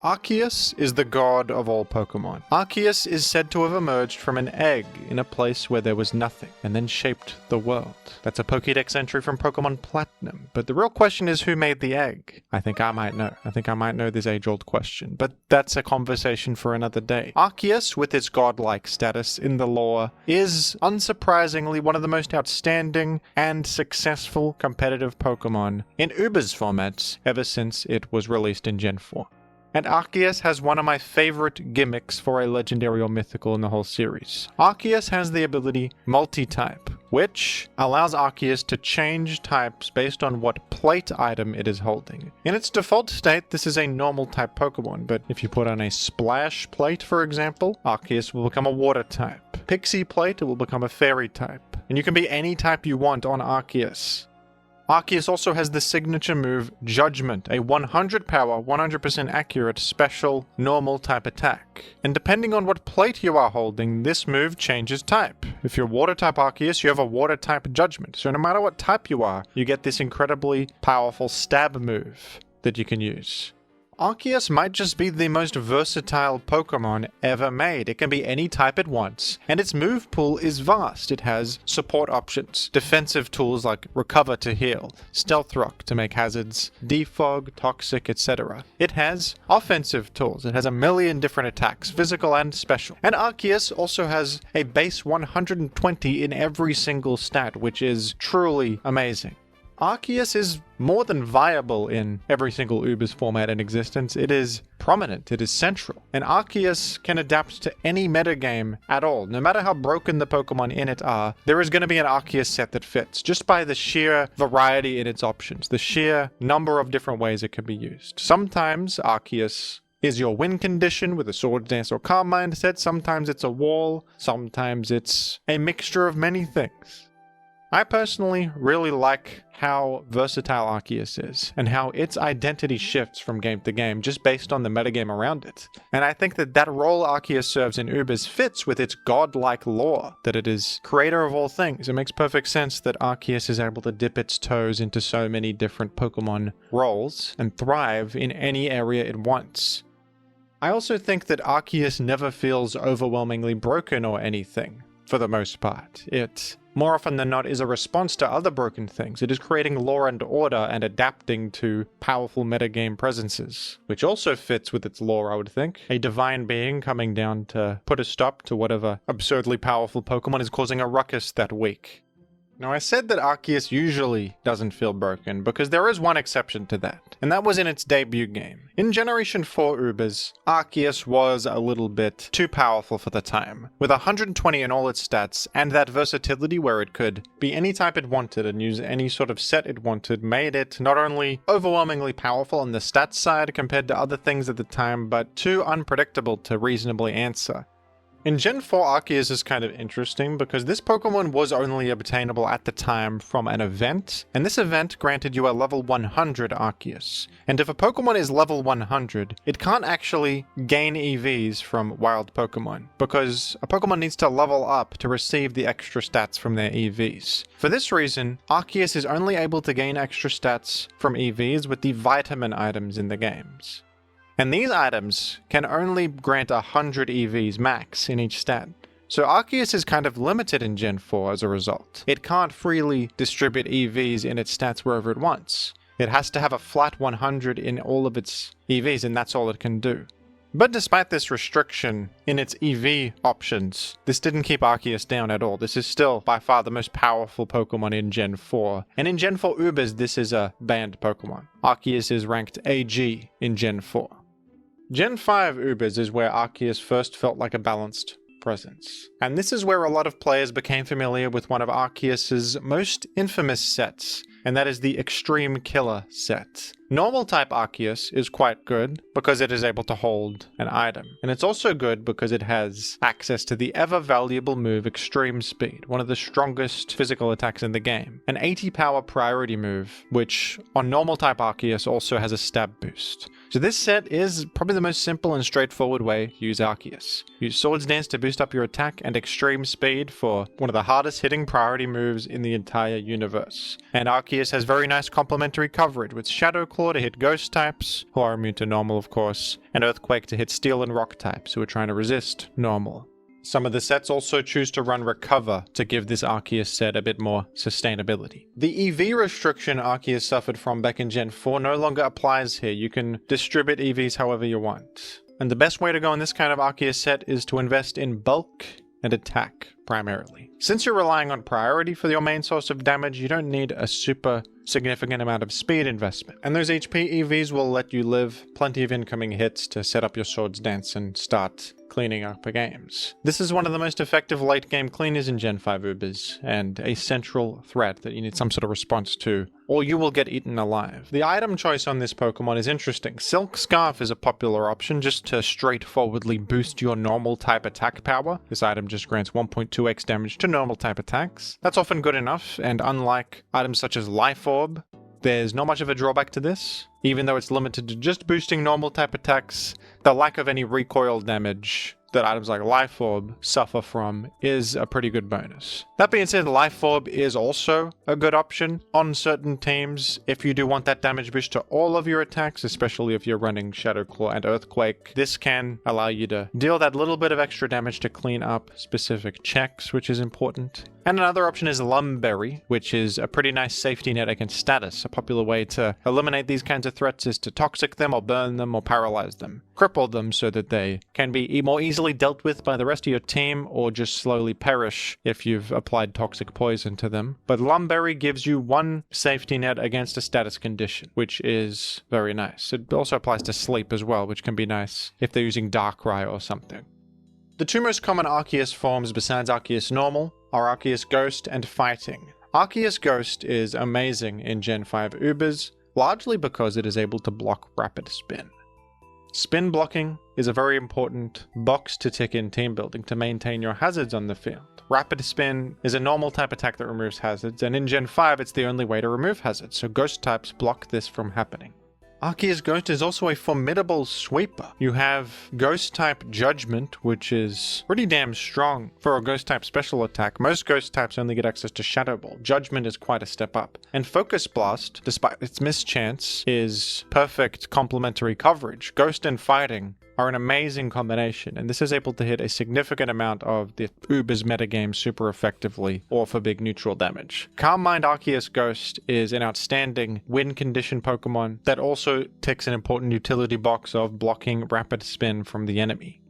Arceus is the god of all Pokemon. Arceus is said to have emerged from an egg in a place where there was nothing, and then shaped the world. That's a Pokédex entry from Pokemon Platinum. But the real question is, who made the egg? I think I might know. I think I might know this age-old question, but that's a conversation for another day. Arceus, with its godlike status in the lore, is unsurprisingly one of the most outstanding and successful competitive Pokemon in Uber's formats ever since it was released in Gen 4. And Arceus has one of my favorite gimmicks for a legendary or mythical in the whole series. Arceus has the ability Multi-Type, which allows Arceus to change types based on what plate item it is holding. In its default state, this is a normal type Pokemon, but if you put on a Splash plate, for example, Arceus will become a water type. Pixie plate, it will become a fairy type. And you can be any type you want on Arceus. Arceus also has the signature move Judgment, a 100 power, 100% accurate, special, normal type attack. And depending on what plate you are holding, this move changes type. If you're water type Arceus, you have a water type Judgment. So no matter what type you are, you get this incredibly powerful stab move that you can use. Arceus might just be the most versatile Pokemon ever made. It can be any type at once, and its move pool is vast. It has support options, defensive tools like Recover to heal, Stealth Rock to make hazards, Defog, Toxic, etc. It has offensive tools. It has a million different attacks, physical and special. And Arceus also has a base 120 in every single stat, which is truly amazing. Arceus is more than viable in every single Uber's format in existence. It is prominent, it is central, and Arceus can adapt to any metagame at all. No matter how broken the Pokemon in it are, there is going to be an Arceus set that fits, just by the sheer variety in its options, the sheer number of different ways it can be used. Sometimes Arceus is your win condition with a Swords Dance or Calm Mind set, sometimes it's a wall, sometimes it's a mixture of many things. I personally really like how versatile Arceus is, and how its identity shifts from game to game just based on the metagame around it. And I think that role Arceus serves in Ubers fits with its godlike lore, that it is creator of all things. It makes perfect sense that Arceus is able to dip its toes into so many different Pokemon roles and thrive in any area it wants. I also think that Arceus never feels overwhelmingly broken or anything, for the most part. It, more often than not, is a response to other broken things. It is creating lore and order and adapting to powerful metagame presences, which also fits with its lore, I would think. A divine being coming down to put a stop to whatever absurdly powerful Pokemon is causing a ruckus that week. Now, I said that Arceus usually doesn't feel broken, because there is one exception to that, and that was in its debut game. In Generation 4 Ubers, Arceus was a little bit too powerful for the time. With 120 in all its stats, and that versatility where it could be any type it wanted and use any sort of set it wanted, made it not only overwhelmingly powerful on the stats side compared to other things at the time, but too unpredictable to reasonably answer. In Gen 4, Arceus is kind of interesting because this Pokemon was only obtainable at the time from an event, and this event granted you a level 100 Arceus. And if a Pokemon is level 100, it can't actually gain EVs from wild Pokemon, because a Pokemon needs to level up to receive the extra stats from their EVs. For this reason, Arceus is only able to gain extra stats from EVs with the vitamin items in the games. And these items can only grant 100 EVs max in each stat. So Arceus is kind of limited in Gen 4 as a result. It can't freely distribute EVs in its stats wherever it wants. It has to have a flat 100 in all of its EVs, and that's all it can do. But despite this restriction in its EV options, this didn't keep Arceus down at all. This is still by far the most powerful Pokemon in Gen 4. And in Gen 4 Ubers, this is a banned Pokemon. Arceus is ranked AG in Gen 4. Gen 5 Ubers is where Arceus first felt like a balanced presence. And this is where a lot of players became familiar with one of Arceus's most infamous sets, and that is the Extreme Killer set. Normal type Arceus is quite good because it is able to hold an item. And it's also good because it has access to the ever valuable move Extreme Speed, one of the strongest physical attacks in the game. An 80 power priority move, which on normal type Arceus also has a stab boost. So this set is probably the most simple and straightforward way to use Arceus. Use Swords Dance to boost up your attack and Extreme Speed for one of the hardest hitting priority moves in the entire universe. And Arceus has very nice complementary coverage with Shadow Claw to hit ghost types, who are immune to normal of course, and Earthquake to hit steel and rock types, who are trying to resist normal. Some of the sets also choose to run Recover to give this Arceus set a bit more sustainability. The EV restriction Arceus suffered from back in Gen 4 no longer applies here. You can distribute EVs however you want. And the best way to go in this kind of Arceus set is to invest in bulk and attack primarily. Since you're relying on priority for your main source of damage, you don't need a super significant amount of speed investment. And those HP EVs will let you live plenty of incoming hits to set up your Swords Dance and start cleaning up the games. This is one of the most effective late game cleaners in Gen 5 Ubers, and a central threat that you need some sort of response to, or you will get eaten alive. The item choice on this Pokemon is interesting. Silk Scarf is a popular option just to straightforwardly boost your normal type attack power. This item just grants 1.2x damage to normal type attacks. That's often good enough, and unlike items such as Life Orb, there's not much of a drawback to this. Even though it's limited to just boosting normal type attacks, the lack of any recoil damage that items like Life Orb suffer from is a pretty good bonus. That being said, Life Orb is also a good option on certain teams if you do want that damage boost to all of your attacks, especially if you're running Shadow Claw and Earthquake. This can allow you to deal that little bit of extra damage to clean up specific checks, which is important. And another option is Lumberry, which is a pretty nice safety net against status. A popular way to eliminate these kinds of threats is to toxic them or burn them or paralyze them. Cripple them so that they can be more easily dealt with by the rest of your team, or just slowly perish if you've applied toxic poison to them. But Lumberry gives you one safety net against a status condition, which is very nice. It also applies to sleep as well, which can be nice if they're using Darkrai or something. The two most common Arceus forms besides Arceus Normal are Arceus Ghost and Fighting. Arceus Ghost is amazing in Gen 5 Ubers, largely because it is able to block Rapid Spin. Spin blocking is a very important box to tick in team building to maintain your hazards on the field. Rapid Spin is a normal type attack that removes hazards, and in Gen 5 it's the only way to remove hazards, so Ghost types block this from happening. Arceus Ghost is also a formidable sweeper. You have Ghost type Judgment, which is pretty damn strong for a Ghost type special attack. Most Ghost types only get access to Shadow Ball. Judgment is quite a step up. And Focus Blast, despite its mischance, is perfect complementary coverage. Ghost and Fighting are an amazing combination, and this is able to hit a significant amount of the Uber's metagame super effectively, or for big neutral damage. Calm Mind Arceus Ghost is an outstanding win condition Pokemon that also ticks an important utility box of blocking Rapid Spin from the enemy.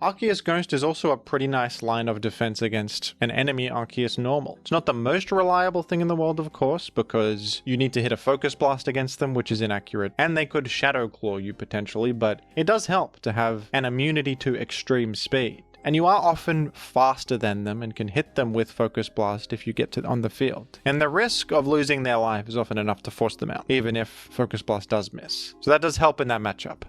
Arceus Ghost is also a pretty nice line of defense against an enemy Arceus Normal. It's not the most reliable thing in the world, of course, because you need to hit a Focus Blast against them, which is inaccurate, and they could Shadow Claw you potentially, but it does help to have an immunity to extreme speed. And you are often faster than them and can hit them with Focus Blast if you get to on the field. And the risk of losing their life is often enough to force them out, even if Focus Blast does miss. So that does help in that matchup.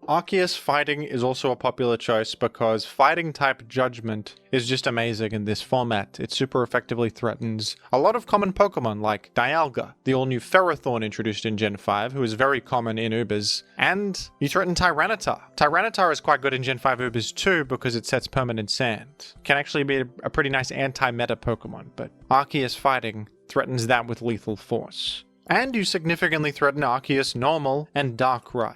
Arceus Fighting is also a popular choice because Fighting type Judgment is just amazing in this format. It super effectively threatens a lot of common Pokemon like Dialga, the all-new Ferrothorn introduced in Gen 5, who is very common in Ubers, and you threaten Tyranitar. Tyranitar is quite good in Gen 5 Ubers too because it sets permanent sand. Can actually be a pretty nice anti-meta Pokemon, but Arceus Fighting threatens that with lethal force. And you significantly threaten Arceus Normal and Darkrai.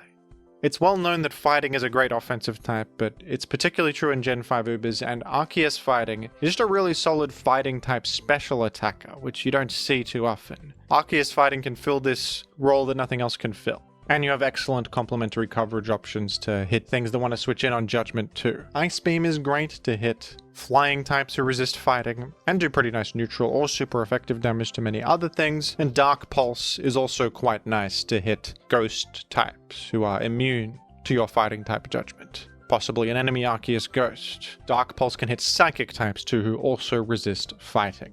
It's well known that Fighting is a great offensive type, but it's particularly true in Gen 5 Ubers, and Arceus Fighting is just a really solid Fighting type special attacker, which you don't see too often. Arceus Fighting can fill this role that nothing else can fill. And you have excellent complementary coverage options to hit things that want to switch in on Judgment too. Ice Beam is great to hit flying types who resist fighting, and do pretty nice neutral or super effective damage to many other things, and Dark Pulse is also quite nice to hit ghost types who are immune to your fighting type Judgment. Possibly an enemy Arceus Ghost. Dark Pulse can hit psychic types too who also resist fighting.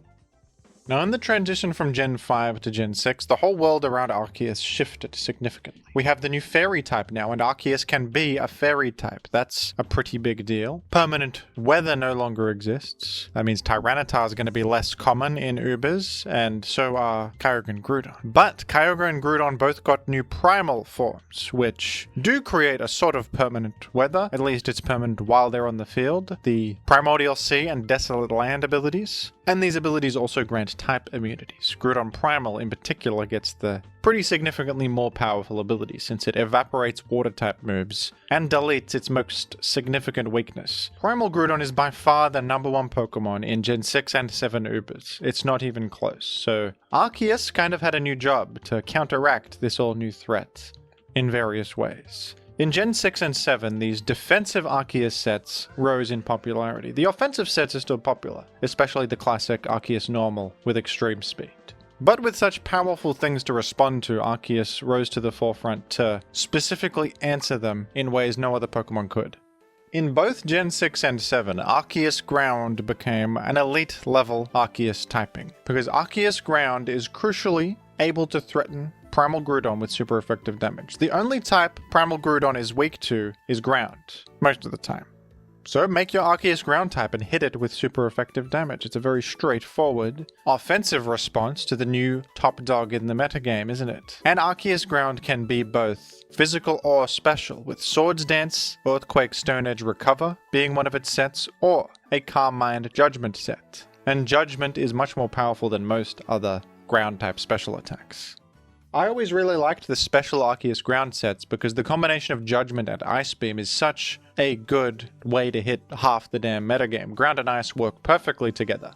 Now, in the transition from Gen 5 to Gen 6, the whole world around Arceus shifted significantly. We have the new Fairy type now, and Arceus can be a Fairy type. That's a pretty big deal. Permanent Weather no longer exists. That means Tyranitar is going to be less common in Ubers, and so are Kyogre and Groudon. But Kyogre and Groudon both got new Primal forms, which do create a sort of permanent weather. At least it's permanent while they're on the field. The Primordial Sea and Desolate Land abilities. And these abilities also grant type immunities. Groudon Primal in particular gets the pretty significantly more powerful ability since it evaporates water type moves and deletes its most significant weakness. Primal Groudon is by far the #1 Pokemon in Gen 6 and 7 Ubers. It's not even close. So Arceus kind of had a new job to counteract this all new threat in various ways. In Gen 6 and 7, these defensive Arceus sets rose in popularity. The offensive sets are still popular, especially the classic Arceus Normal with extreme speed. But with such powerful things to respond to, Arceus rose to the forefront to specifically answer them in ways no other Pokemon could. In both Gen 6 and 7, Arceus Ground became an elite level Arceus typing, because Arceus Ground is crucially able to threaten Primal Groudon with super effective damage. The only type Primal Groudon is weak to is Ground, most of the time. So make your Arceus Ground type and hit it with super effective damage. It's a very straightforward offensive response to the new top dog in the metagame, isn't it? And Arceus Ground can be both physical or special, with Swords Dance, Earthquake, Stone Edge, Recover being one of its sets, or a Calm Mind Judgment set. And Judgment is much more powerful than most other ground type special attacks. I always really liked the special Arceus Ground sets because the combination of Judgment and Ice Beam is such a good way to hit half the damn metagame. Ground and Ice work perfectly together.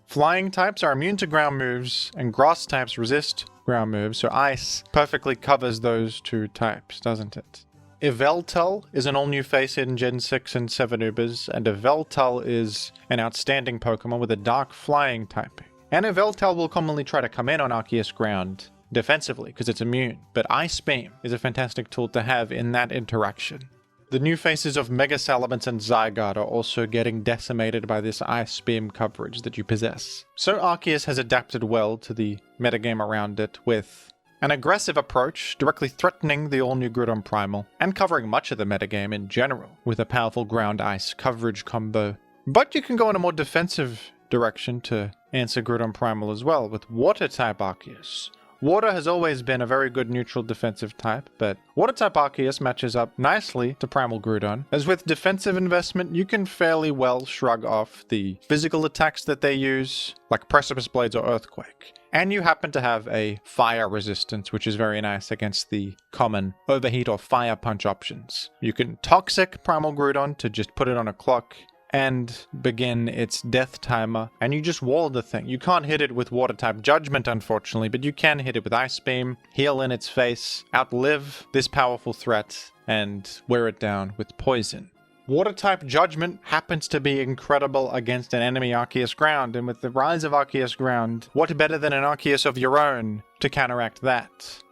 Flying types are immune to ground moves, and grass types resist ground moves, so Ice perfectly covers those two types, doesn't it? Yveltal is an all-new face in Gen 6 and 7 Ubers, and Yveltal is an outstanding Pokemon with a dark flying typing. And Yveltal will commonly try to come in on Arceus Ground defensively because it's immune, but Ice Beam is a fantastic tool to have in that interaction. The new faces of Mega Salamence and Zygarde are also getting decimated by this Ice Beam coverage that you possess. So Arceus has adapted well to the metagame around it with an aggressive approach, directly threatening the all-new Groudon Primal, and covering much of the metagame in general with a powerful Ground-Ice coverage combo. But you can go in a more defensive direction to answer Groudon Primal as well with Water-type Arceus. Water has always been a very good neutral defensive type, but Water-type Arceus matches up nicely to Primal Groudon, as with defensive investment you can fairly well shrug off the physical attacks that they use, like Precipice Blades or Earthquake. And you happen to have a fire resistance, which is very nice against the common Overheat or Fire Punch options. You can Toxic Primal Groudon to just put it on a clock and begin its death timer, and you just wall the thing. You can't hit it with Water-type Judgment, unfortunately, but you can hit it with Ice Beam, heal in its face, outlive this powerful threat, and wear it down with Poison. Water-type Judgment happens to be incredible against an enemy Arceus Ground, and with the rise of Arceus Ground, what better than an Arceus of your own to counteract that?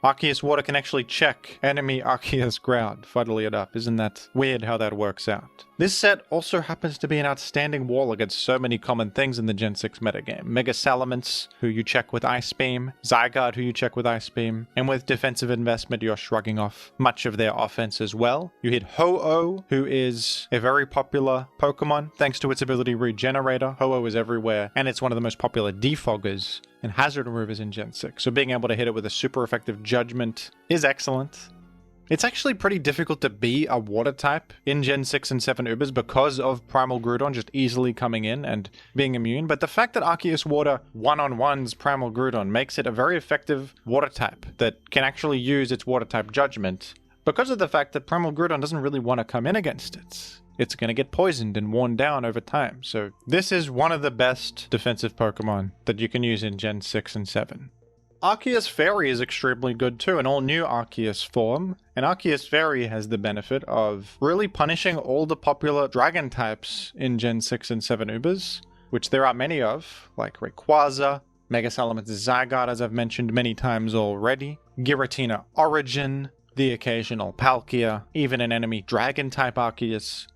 Arceus Water can actually check enemy Arceus Ground, funnily enough. Isn't that weird how that works out? This set also happens to be an outstanding wall against so many common things in the Gen 6 metagame. Mega Salamence, who you check with Ice Beam, Zygarde, who you check with Ice Beam, and with defensive investment you're shrugging off much of their offense as well. You hit Ho-Oh, who is a very popular Pokemon, thanks to its ability Regenerator. Ho-Oh is everywhere, and it's one of the most popular defoggers and hazard removers in Gen 6, so being able to hit it with a super effective Judgment is excellent. It's actually pretty difficult to be a water type in Gen 6 and 7 Ubers because of Primal Groudon just easily coming in and being immune, but the fact that Arceus Water one-on-ones Primal Groudon makes it a very effective water type that can actually use its water type Judgment because of the fact that Primal Groudon doesn't really want to come in against it. It's going to get poisoned and worn down over time, so this is one of the best defensive Pokemon that you can use in Gen 6 and 7. Arceus Fairy is extremely good too, an all-new Arceus form, and Arceus Fairy has the benefit of really punishing all the popular dragon types in Gen 6 and 7 Ubers, which there are many of, like Rayquaza, Mega Salamence Zygarde, as I've mentioned many times already, Giratina Origin, the occasional Palkia, even an enemy dragon-type Arceus.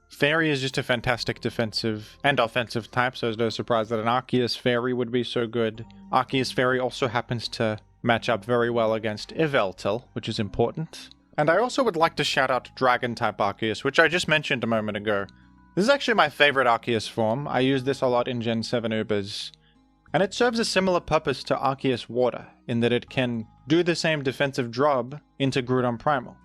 Fairy is just a fantastic defensive and offensive type, so it's no surprise that an Arceus Fairy would be so good. Arceus Fairy also happens to match up very well against Yveltal, which is important. And I also would like to shout out Dragon-type Arceus, which I just mentioned a moment ago. This is actually my favorite Arceus form. I use this a lot in Gen 7 Ubers. And it serves a similar purpose to Arceus Water, in that it can do the same defensive job into Groudon Primal.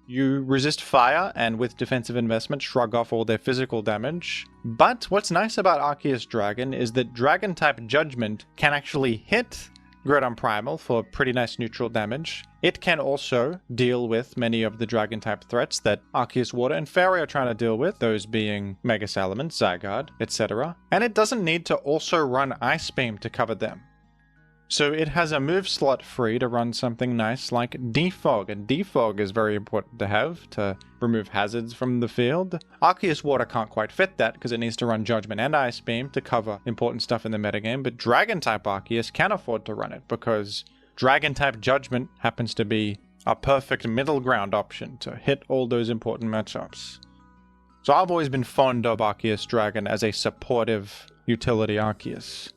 You resist fire and with defensive investment shrug off all their physical damage. But what's nice about Arceus Dragon is that Dragon type Judgment can actually hit Groudon Primal for pretty nice neutral damage. It can also deal with many of the Dragon type threats that Arceus Water and Fairy are trying to deal with, those being Mega Salamence, Zygarde, etc. And it doesn't need to also run Ice Beam to cover them. So it has a move slot free to run something nice like Defog, and Defog is very important to have to remove hazards from the field. Arceus Water can't quite fit that because it needs to run Judgment and Ice Beam to cover important stuff in the metagame, but Dragon-type Arceus can afford to run it because Dragon-type Judgment happens to be a perfect middle ground option to hit all those important matchups. So I've always been fond of Arceus Dragon as a supportive utility Arceus.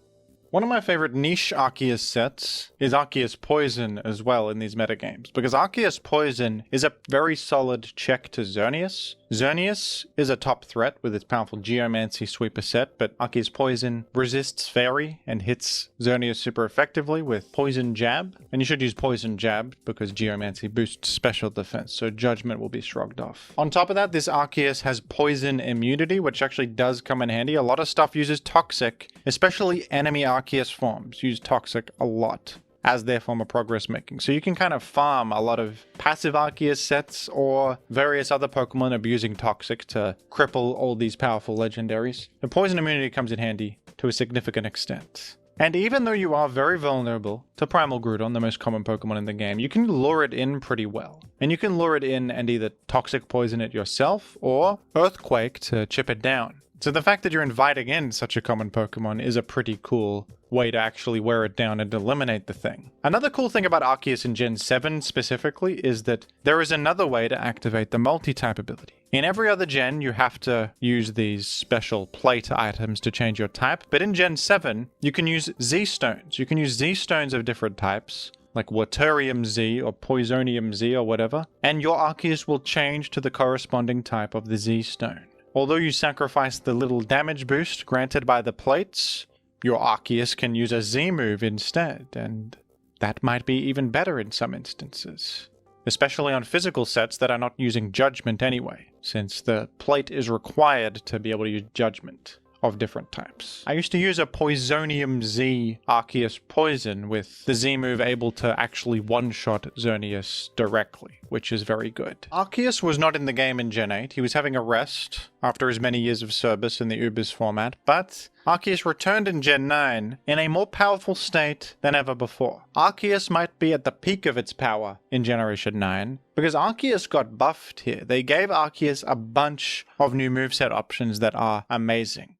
One of my favorite niche Arceus sets is Arceus Poison as well in these metagames, because Arceus Poison is a very solid check to Xerneas. Xerneas is a top threat with its powerful Geomancy sweeper set, but Arceus Poison resists Fairy and hits Xerneas super effectively with Poison Jab. And you should use Poison Jab because Geomancy boosts special defense, so Judgment will be shrugged off. On top of that, this Arceus has Poison Immunity, which actually does come in handy. A lot of stuff uses Toxic, especially enemy Arceus forms use Toxic a lot as their form of progress making. So you can kind of farm a lot of passive Arceus sets or various other Pokemon abusing Toxic to cripple all these powerful legendaries. The Poison Immunity comes in handy to a significant extent. And even though you are very vulnerable to Primal Groudon, the most common Pokemon in the game, you can lure it in pretty well. And you can lure it in and either Toxic Poison it yourself or Earthquake to chip it down. So the fact that you're inviting in such a common Pokemon is a pretty cool way to actually wear it down and eliminate the thing. Another cool thing about Arceus in Gen 7 specifically is that there is another way to activate the multi-type ability. In every other gen, you have to use these special plate items to change your type, but in Gen 7, you can use Z-Stones. You can use Z-Stones of different types, like Waterium Z or Poisonium Z or whatever, and your Arceus will change to the corresponding type of the Z-Stone. Although you sacrifice the little damage boost granted by the plates, your Arceus can use a Z move instead, and that might be even better in some instances. Especially on physical sets that are not using Judgment anyway, since the plate is required to be able to use Judgment of different types. I used to use a Poisonium Z Arceus Poison with the Z move able to actually one-shot Xerneas directly, which is very good. Arceus was not in the game in Gen 8. He was having a rest after his many years of service in the Ubers format, but Arceus returned in Gen 9 in a more powerful state than ever before. Arceus might be at the peak of its power in Generation 9, because Arceus got buffed here. They gave Arceus a bunch of new moveset options that are amazing.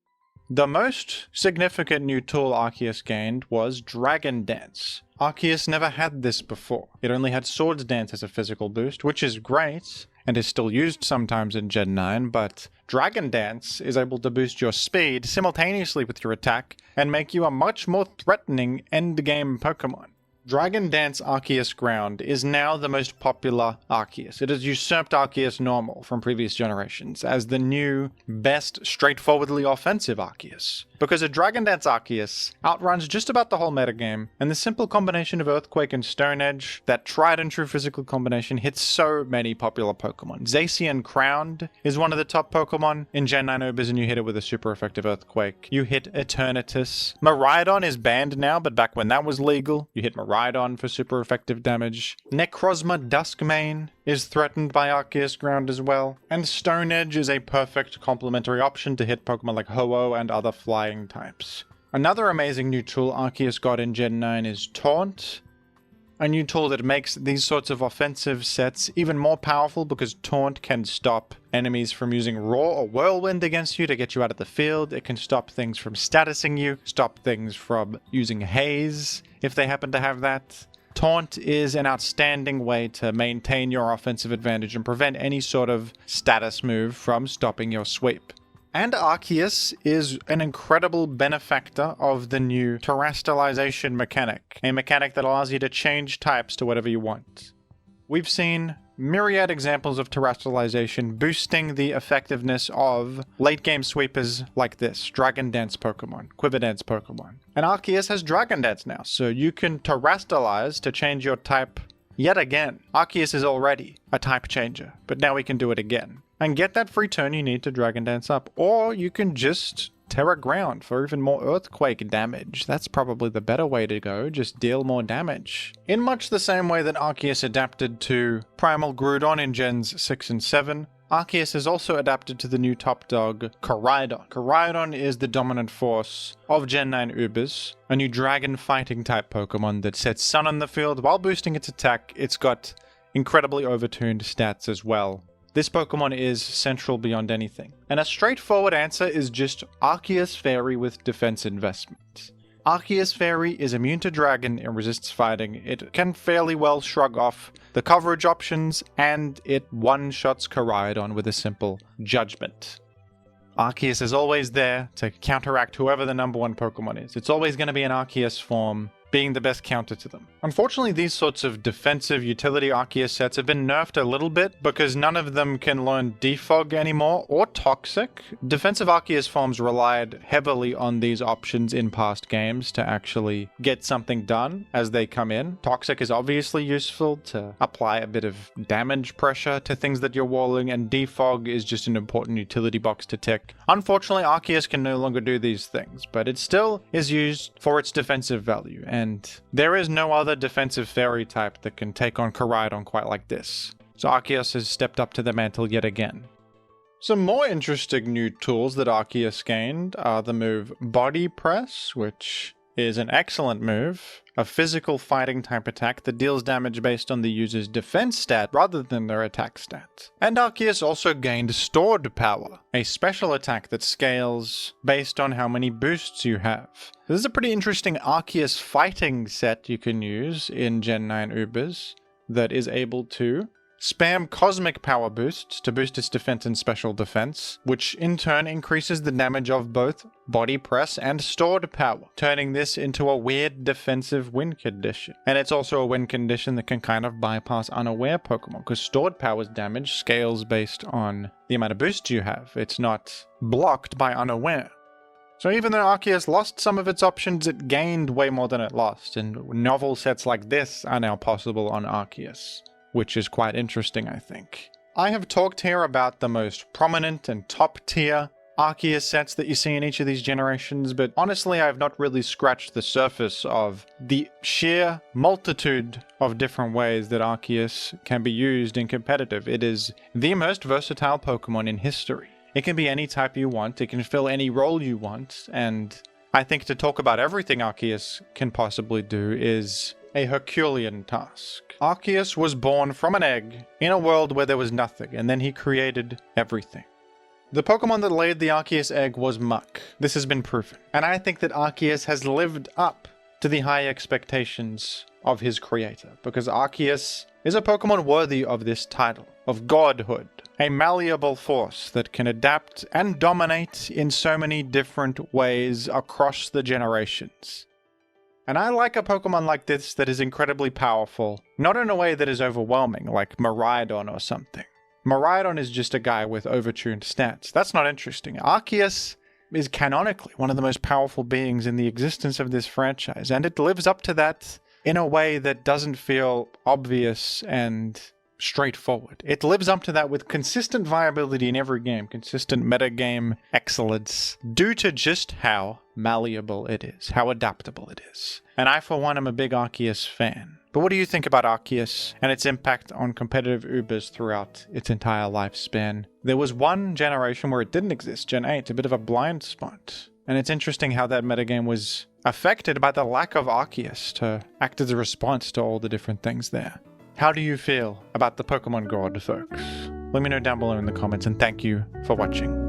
The most significant new tool Arceus gained was Dragon Dance. Arceus never had this before. It only had Swords Dance as a physical boost, which is great, and is still used sometimes in Gen 9, but Dragon Dance is able to boost your speed simultaneously with your attack, and make you a much more threatening endgame Pokemon. Dragon Dance Arceus Ground is now the most popular Arceus. It has usurped Arceus Normal from previous generations as the new, best, straightforwardly offensive Arceus. Because a Dragon Dance Arceus outruns just about the whole metagame, and the simple combination of Earthquake and Stone Edge, that tried and true physical combination, hits so many popular Pokemon. Zacian Crowned is one of the top Pokemon in Gen 9 Ubers, and you hit it with a super effective Earthquake. You hit Eternatus. Miraidon is banned now, but back when that was legal, you hit Miraidon for super effective damage. Necrozma Duskmane is threatened by Arceus Ground as well. And Stone Edge is a perfect complementary option to hit Pokemon like Ho-Oh and other flying types. Another amazing new tool Arceus got in Gen 9 is Taunt. A new tool that makes these sorts of offensive sets even more powerful because Taunt can stop enemies from using Roar or Whirlwind against you to get you out of the field. It can stop things from statusing you, stop things from using Haze if they happen to have that. Taunt is an outstanding way to maintain your offensive advantage and prevent any sort of status move from stopping your sweep. And Arceus is an incredible benefactor of the new terrestrialization mechanic, a mechanic that allows you to change types to whatever you want. We've seen myriad examples of terrestrialization boosting the effectiveness of late-game sweepers like this, Dragon Dance Pokemon, Quiver Dance Pokemon. And Arceus has Dragon Dance now, so you can terrestrialize to change your type yet again. Arceus is already a type changer, but now we can do it again. And get that free turn you need to Dragon Dance up, or you can just Terra Ground for even more earthquake damage. That's probably the better way to go, just deal more damage. In much the same way that Arceus adapted to Primal Groudon in Gens 6 and 7, Arceus is also adapted to the new top dog, Koraidon. Koraidon is the dominant force of Gen 9 Ubers, a new dragon fighting type Pokemon that sets Sun on the field while boosting its attack. It's got incredibly overtuned stats as well. This Pokemon is central beyond anything. And a straightforward answer is just Arceus Fairy with defense investment. Arceus Fairy is immune to Dragon and resists fighting. It can fairly well shrug off the coverage options, and it one-shots Koraidon with a simple Judgment. Arceus is always there to counteract whoever the number one Pokemon is. It's always going to be an Arceus form being the best counter to them. Unfortunately, these sorts of defensive utility Arceus sets have been nerfed a little bit because none of them can learn Defog anymore or Toxic. Defensive Arceus forms relied heavily on these options in past games to actually get something done as they come in. Toxic is obviously useful to apply a bit of damage pressure to things that you're walling, and Defog is just an important utility box to tick. Unfortunately, Arceus can no longer do these things, but it still is used for its defensive value, and there is no other defensive fairy type that can take on Koraidon quite like this. So Arceus has stepped up to the mantle yet again. Some more interesting new tools that Arceus gained are the move Body Press, which is an excellent move, a physical fighting type attack that deals damage based on the user's defense stat rather than their attack stat. And Arceus also gained Stored Power, a special attack that scales based on how many boosts you have. This is a pretty interesting Arceus fighting set you can use in Gen 9 Ubers that is able to spam Cosmic Power boosts to boost its defense and special defense, which in turn increases the damage of both Body Press and Stored Power, turning this into a weird defensive win condition. And it's also a win condition that can kind of bypass Unaware Pokemon, because Stored Power's damage scales based on the amount of boosts you have. It's not blocked by Unaware. So even though Arceus lost some of its options, it gained way more than it lost, and novel sets like this are now possible on Arceus, which is quite interesting, I think. I have talked here about the most prominent and top tier Arceus sets that you see in each of these generations, but honestly, I have not really scratched the surface of the sheer multitude of different ways that Arceus can be used in competitive. It is the most versatile Pokemon in history. It can be any type you want, it can fill any role you want, and I think to talk about everything Arceus can possibly do is a Herculean task. Arceus was born from an egg in a world where there was nothing, and then he created everything. The Pokemon that laid the Arceus egg was Muck. This has been proven. And I think that Arceus has lived up to the high expectations of his creator, because Arceus is a Pokemon worthy of this title, of godhood. A malleable force that can adapt and dominate in so many different ways across the generations. And I like a Pokemon like this that is incredibly powerful, not in a way that is overwhelming, like Miraidon or something. Miraidon is just a guy with overtuned stats. That's not interesting. Arceus is canonically one of the most powerful beings in the existence of this franchise, and it lives up to that in a way that doesn't feel obvious and straightforward. It lives up to that with consistent viability in every game, consistent metagame excellence, due to just how malleable it is, how adaptable it is. And I, for one, am a big Arceus fan. But what do you think about Arceus and its impact on competitive Ubers throughout its entire lifespan? There was one generation where it didn't exist, Gen 8, a bit of a blind spot. And it's interesting how that metagame was affected by the lack of Arceus to act as a response to all the different things there. How do you feel about the Pokemon God, folks? Let me know down below in the comments, and thank you for watching.